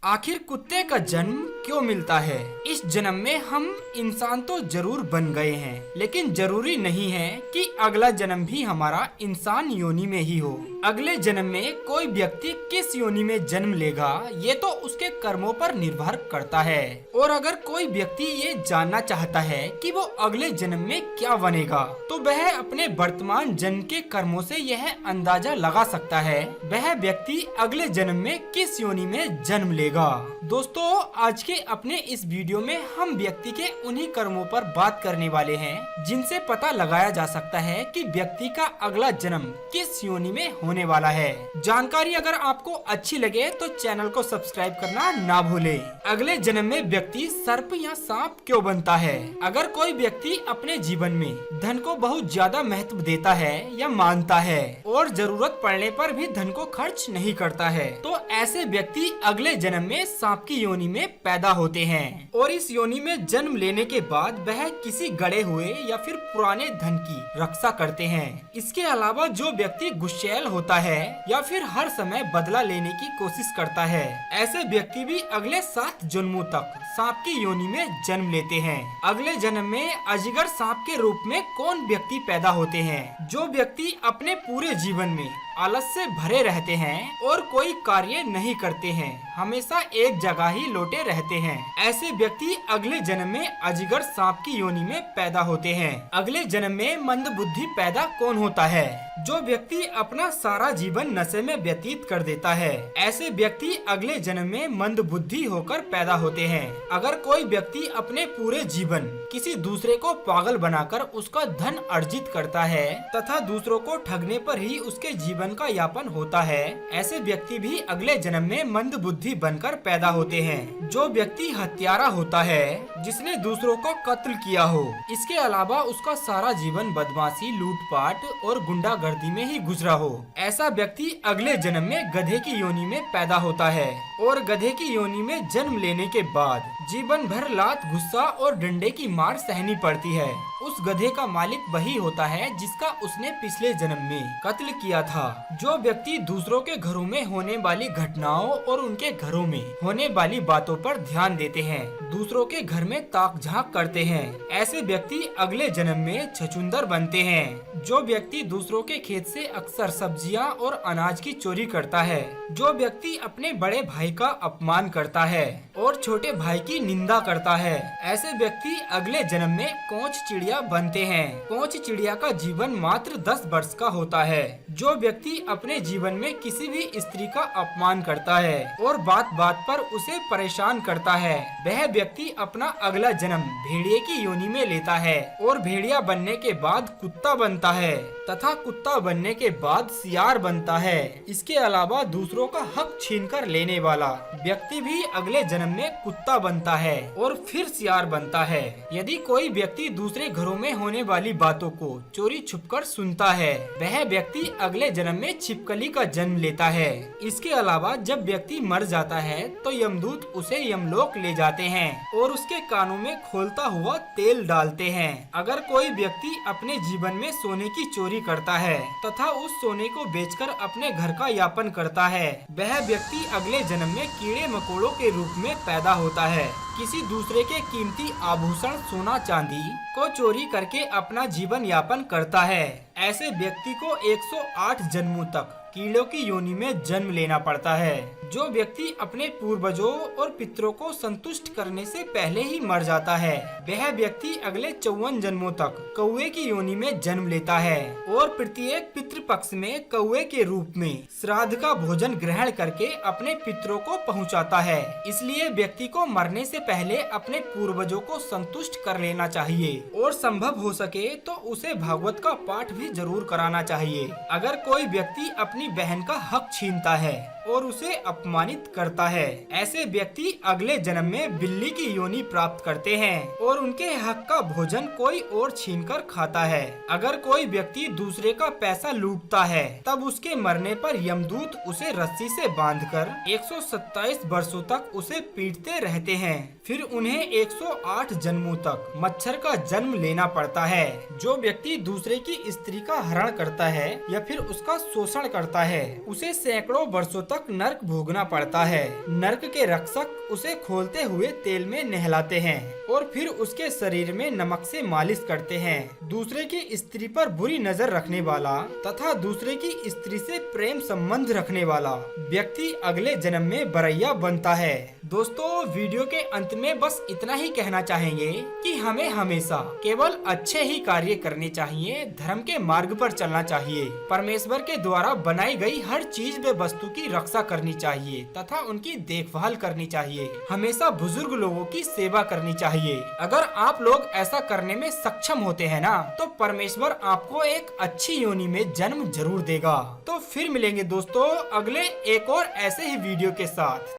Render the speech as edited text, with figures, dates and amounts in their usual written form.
आखिर कुत्ते का जन्म क्यों मिलता है? इस जन्म में हम इंसान तो जरूर बन गए हैं, लेकिन जरूरी नहीं है कि अगला जन्म भी हमारा इंसान योनि में ही हो। अगले जन्म में कोई व्यक्ति किस योनि में जन्म लेगा ये तो उसके कर्मों पर निर्भर करता है। और अगर कोई व्यक्ति ये जानना चाहता है कि वो अगले जन्म में क्या बनेगा, तो वह अपने वर्तमान जन्म के कर्मों से यह अंदाजा लगा सकता है वह व्यक्ति अगले जन्म में किस योनि में जन्म लेगा। दोस्तों, आज के अपने इस वीडियो में हम व्यक्ति के उन्हीं कर्मों पर बात करने वाले हैं जिनसे पता लगाया जा सकता है कि व्यक्ति का अगला जन्म किस योनि में होने वाला है। जानकारी अगर आपको अच्छी लगे तो चैनल को सब्सक्राइब करना ना भूले। अगले जन्म में व्यक्ति सर्प या सांप क्यों बनता है? अगर कोई व्यक्ति अपने जीवन में धन को बहुत ज्यादा महत्व देता है या मानता है और जरूरत पड़ने पर भी धन को खर्च नहीं करता है, तो ऐसे व्यक्ति अगले जन्म में सांप की योनि में पैदा होते हैं। और इस योनि में जन्म लेने के बाद वह किसी गड़े हुए या फिर पुराने धन की रक्षा करते हैं। इसके अलावा जो व्यक्ति गुस्सैल होता है या फिर हर समय बदला लेने की कोशिश करता है, ऐसे व्यक्ति भी अगले 7 जन्मों तक सांप की योनि में जन्म लेते हैं। अगले जन्म में अजगर सांप के रूप में कौन व्यक्ति पैदा होते हैं? जो व्यक्ति अपने पूरे जीवन में आलस से भरे रहते हैं और कोई कार्य नहीं करते हैं, हमेशा एक जगह ही लोटे रहते हैं, ऐसे व्यक्ति अगले जन्म में अजगर सांप की योनि में पैदा होते हैं। अगले जन्म में मंद बुद्धि पैदा कौन होता है? जो व्यक्ति अपना सारा जीवन नशे में व्यतीत कर देता है, ऐसे व्यक्ति अगले जन्म में मंद बुद्धि होकर पैदा होते हैं। अगर कोई व्यक्ति अपने पूरे जीवन किसी दूसरे को पागल बनाकर उसका धन अर्जित करता है तथा दूसरों को ठगने पर ही उसके जीवन का यापन होता है, ऐसे व्यक्ति भी अगले जन्म में मंद बुद्धि बनकर पैदा होते हैं। जो व्यक्ति हत्यारा होता है, जिसने दूसरों को कत्ल किया हो, इसके अलावा उसका सारा जीवन बदमाशी, लूटपाट और गुंडागर्दी में ही गुजरा हो, ऐसा व्यक्ति अगले जन्म में गधे की योनि में पैदा होता है। और गधे की योनि में जन्म लेने के बाद जीवन भर लात, गुस्सा और डंडे की मार सहनी पड़ती है। उस गधे का मालिक वही होता है जिसका उसने पिछले जन्म में कत्ल किया था। जो व्यक्ति दूसरों के घरों में होने वाली घटनाओं और उनके घरों में होने वाली बातों पर ध्यान देते हैं, दूसरों के घर में ताक झांक करते हैं, ऐसे व्यक्ति अगले जन्म में छछूंदर बनते हैं। जो व्यक्ति दूसरों के खेत से अक्सर सब्जियां और अनाज की चोरी करता है, जो व्यक्ति अपने बड़े भाई का अपमान करता है और छोटे भाई की निंदा करता है, ऐसे व्यक्ति अगले जन्म में कोंच चिड़िया बनते हैं। कोंच चिड़िया का जीवन मात्र 10 वर्ष का होता है। जो व्यक्ति अपने जीवन में किसी भी स्त्री का अपमान करता है और बात बात पर उसे परेशान करता है, वह व्यक्ति अपना अगला जन्म भेड़िए की योनि में लेता है और भेड़िया बनने के बाद कुत्ता बनता है तथा कुत्ता बनने के बाद सियार बनता है। इसके अलावा दूसरों का हक छीनकर लेने वाला व्यक्ति भी अगले जन्म में कुत्ता बनता है और फिर सियार बनता है। यदि कोई व्यक्ति दूसरे घरों में होने वाली बातों को चोरी छुपकर सुनता है, वह व्यक्ति अगले जन्म में छिपकली का जन्म लेता है। इसके अलावा जब व्यक्ति मर जाता है तो यमदूत उसे यमलोक ले जाते हैं और उसके कानों में खोलता हुआ तेल डालते हैं। अगर कोई व्यक्ति अपने जीवन में सोने की चोरी करता है तथा उस सोने को बेचकर अपने घर का यापन करता है, वह व्यक्ति अगले जन्म में कीड़े मकोड़ों के रूप में पैदा होता है। किसी दूसरे के कीमती आभूषण, सोना चांदी को चोरी करके अपना जीवन यापन करता है, ऐसे व्यक्ति को 108 जन्मों तक कीड़ों की योनि में जन्म लेना पड़ता है। जो व्यक्ति अपने पूर्वजों और पितरों को संतुष्ट करने से पहले ही मर जाता है, वह व्यक्ति अगले 54 जन्मों तक कौवे की योनि में जन्म लेता है और प्रत्येक पितृपक्ष में कौवे के रूप में श्राद्ध का भोजन ग्रहण करके अपने पितरों को पहुंचाता है। इसलिए व्यक्ति को मरने से पहले अपने पूर्वजों को संतुष्ट कर लेना चाहिए और संभव हो सके तो उसे भागवत का पाठ भी जरूर कराना चाहिए। अगर कोई व्यक्ति अपनी बहन का हक छीनता है और उसे अपमानित करता है, ऐसे व्यक्ति अगले जन्म में बिल्ली की योनि प्राप्त करते हैं और उनके हक का भोजन कोई और छीनकर खाता है। अगर कोई व्यक्ति दूसरे का पैसा लूटता है, तब उसके मरने पर यमदूत उसे रस्सी से बांधकर 127 वर्षों तक उसे पीटते रहते हैं। फिर उन्हें 108 जन्मों तक मच्छर का जन्म लेना पड़ता है। जो व्यक्ति दूसरे की स्त्री का हरण करता है या फिर उसका शोषण करता है, उसे सैकड़ों वर्षों तक तक नर्क भोगना पड़ता है। नर्क के रक्षक उसे खोलते हुए तेल में नहलाते हैं और फिर उसके शरीर में नमक से मालिश करते हैं। दूसरे की स्त्री पर बुरी नजर रखने वाला तथा दूसरे की स्त्री से प्रेम संबंध रखने वाला व्यक्ति अगले जन्म में बरैया बनता है। दोस्तों, वीडियो के अंत में बस इतना ही कहना चाहेंगे कि हमें हमेशा केवल अच्छे ही कार्य करने चाहिए, धर्म के मार्ग पर चलना चाहिए, परमेश्वर के द्वारा बनाई गई हर चीज व वस्तु की रक्षा करनी चाहिए तथा उनकी देखभाल करनी चाहिए। हमेशा बुजुर्ग लोगों की सेवा करनी चाहिए। अगर आप लोग ऐसा करने में सक्षम होते हैं ना, तो परमेश्वर आपको एक अच्छी योनि में जन्म जरूर देगा। तो फिर मिलेंगे दोस्तों अगले एक और ऐसे ही वीडियो के साथ।